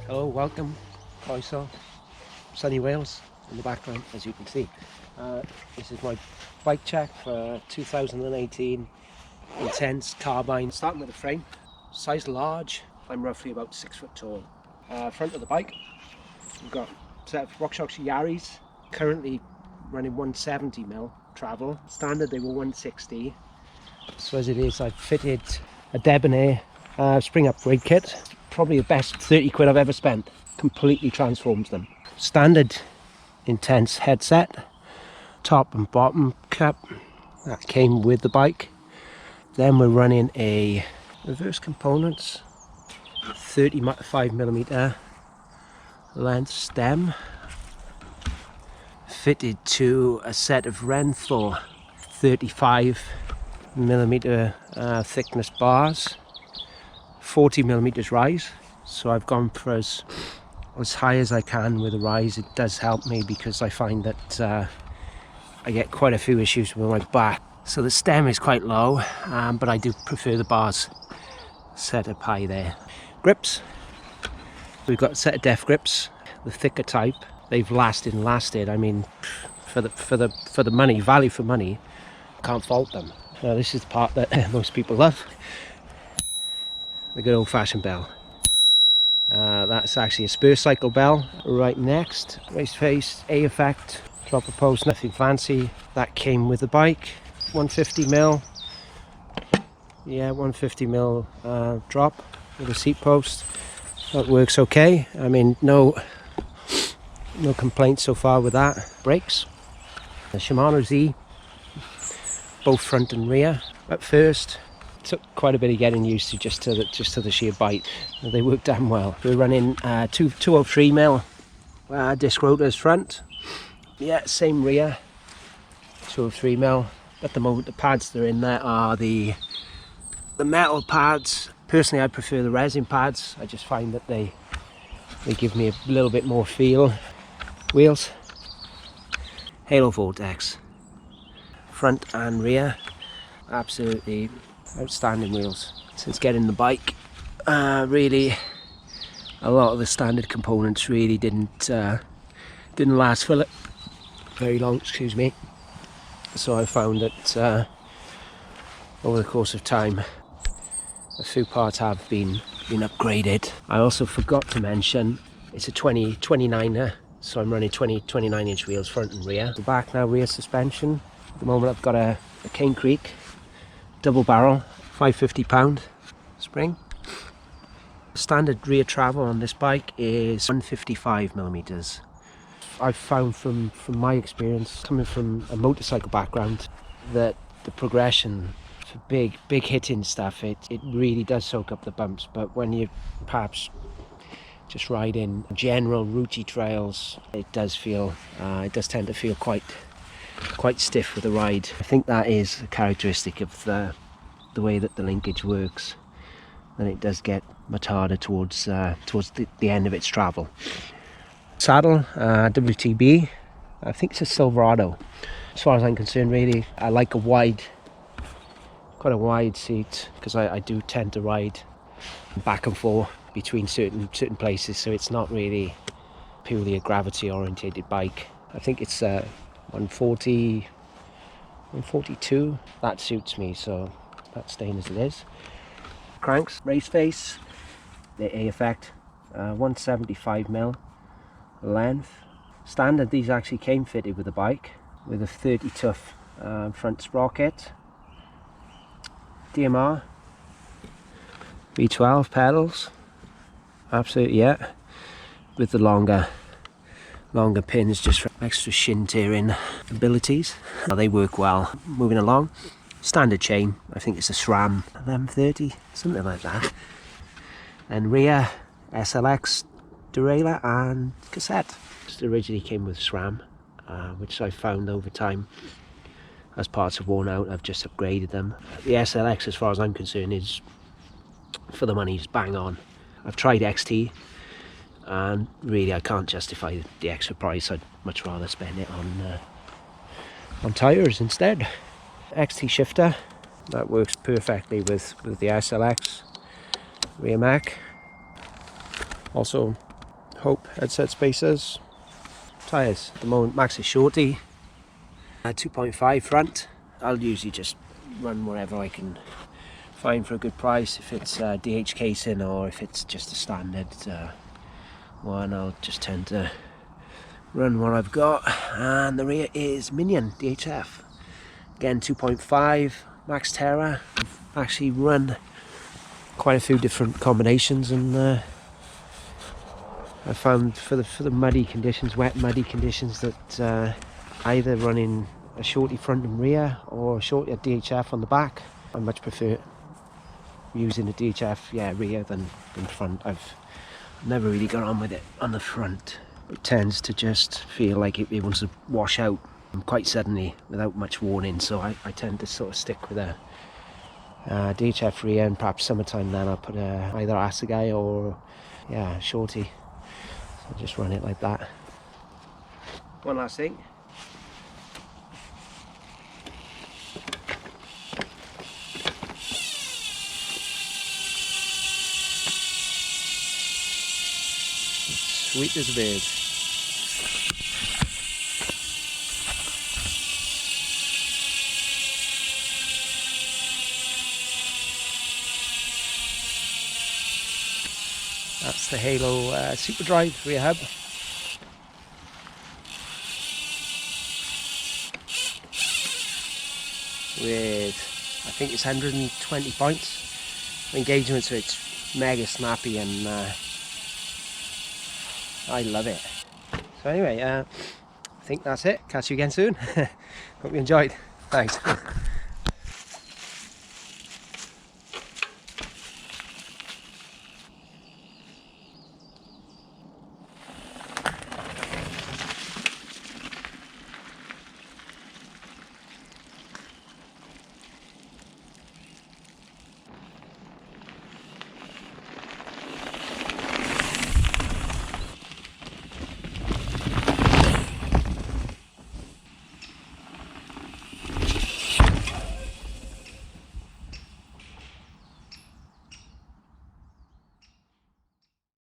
Hello, welcome. Croeso, sunny Wales in the background, as you can see. This is my bike check for 2018 Intense Carbine. Starting with the frame, size large. I'm roughly about 6 foot tall. Front of the bike, we've got a set of RockShox Yaris, currently running 170mm travel. Standard they were 160. So as it is, I've fitted a debonair spring upgrade kit. Probably the best 30 quid I've ever spent. Completely transforms them. Standard Intense headset, top and bottom cup, that came with the bike. Then we're running a reverse components 35mm length stem, fitted to a set of Renthal 35mm thickness bars, 40mm rise. So I've gone for as high as I can with the rise. It does help me because I find that I get quite a few issues with my back. So the stem is quite low, but I do prefer the bars set up high there. Grips, we've got a set of def grips, the thicker type. They've lasted. I mean, for the money, value for money, can't fault them. Now this is the part that most people love. The good old-fashioned bell. That's actually a spur cycle bell. Right next, race face, A effect, dropper post, nothing fancy. That came with the bike. 150mm. Yeah, 150mm drop with a seat post. That works okay. I mean, no complaints so far with that. Brakes, the Shimano Z, both front and rear. At first, took quite a bit of getting used to just to the sheer bite. They work damn well. We're running 203mm disc rotors front. Yeah, same rear, 203mm. At the moment, the pads that are in there are the metal pads. Personally, I prefer the resin pads. I just find that they give me a little bit more feel. Wheels, Halo Vortex, front and rear, absolutely outstanding wheels. Since getting the bike, really a lot of the standard components really didn't last for very long, excuse me. So I found that over the course of time a few parts have been upgraded. I also forgot to mention it's a 29er, so I'm running 29-inch wheels front and rear. The back now, rear suspension. At the moment I've got a Cane Creek double barrel 550-pound spring. Standard rear travel on this bike is 155mm. I've found from my experience, coming from a motorcycle background, that the progression for big hitting stuff, it really does soak up the bumps. But when you perhaps just ride in general routey trails, it does tend to feel quite stiff with the ride. I think that is a characteristic of the way that the linkage works, and it does get much harder towards the end of its travel. Saddle, WTB, I think it's a Silverado. As far as I'm concerned, really, I like quite a wide seat, because I do tend to ride back and forth between certain places, so it's not really purely a gravity orientated bike. I think it's 140, 142. That suits me, so that's staying as it is. Cranks, race face, the A effect, 175mm length. Standard, these actually came fitted with the bike with a 30 tough front sprocket. DMR, V12 pedals, absolutely, yeah, with the longer pins just for extra shin tearing abilities. They work well. Moving along, standard chain, I think it's a SRAM M30, something like that. And rear, SLX, derailleur and cassette. Just originally came with SRAM, which I found over time, as parts have worn out, I've just upgraded them. The SLX, as far as I'm concerned, is, for the money, is bang on. I've tried XT, and really I can't justify the extra price. I'd much rather spend it on tyres instead. XT shifter, that works perfectly with the SLX. Rear Mac, also Hope headset spacers. Tyres, at the moment Max is shorty. 2.5 front. I'll usually just run wherever I can find for a good price. If it's DH casing or if it's just a standard one, I'll just tend to run what I've got. And the rear is Minion DHF. Again, 2.5 Max Terra. I've actually run quite a few different combinations, and I found for the muddy conditions, wet muddy conditions, that either running a shorty front and rear or a shorty DHF on the back, I much prefer using a DHF rear than front. I've never really got on with it on the front. It tends to just feel like it wants to wash out quite suddenly without much warning, so I tend to sort of stick with a DHF rear, and perhaps summertime then I'll put either Assegai or shorty. So I'll just run it like that. One last thing. Sweet as a bird. That's the Halo Super Drive rear hub. With, I think it's 120 points engagement, so it's mega snappy, and I love it. So anyway, I think that's it. Catch you again soon. Hope you enjoyed. Thanks.